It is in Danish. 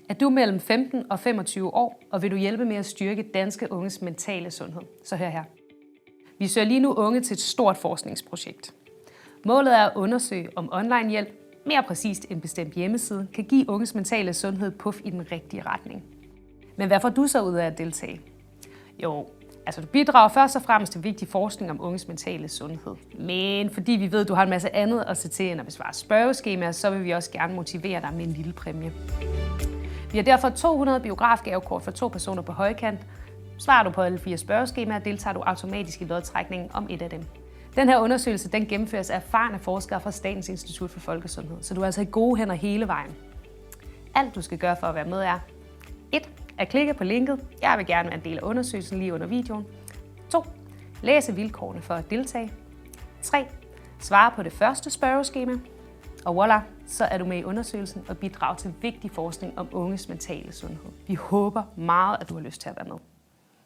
Er du mellem 15 og 25 år, og vil du hjælpe med at styrke danske unges mentale sundhed? Så hør her. Vi søger lige nu unge til et stort forskningsprojekt. Målet er at undersøge, om online hjælp, mere præcist en bestemt hjemmeside, kan give unges mentale sundhed puff i den rigtige retning. Men hvad får du så ud af at deltage? Jo, du bidrager først og fremmest til vigtig forskning om unges mentale sundhed. Men fordi vi ved, at du har en masse andet at se til end at besvare spørgeskemaer, så vil vi også gerne motivere dig med en lille præmie. Vi har derfor 200 biografgavekort for 2 personer på højkant. Svarer du på alle 4 spørgeskemaer, deltager du automatisk i lodtrækningen om et af dem. Den her undersøgelse gennemføres af erfarne forskere fra Statens Institut for Folkesundhed, så du er altså i gode hænder hele vejen. Alt du skal gøre for at være med er 1. At klikke på linket. Jeg vil gerne være en del af undersøgelsen lige under videoen. 2. Læse vilkårene for at deltage. 3. Svare på det første spørgeskema. Og voilà, så er du med i undersøgelsen og bidrager til vigtig forskning om unges mentale sundhed. Vi håber meget, at du har lyst til at være med.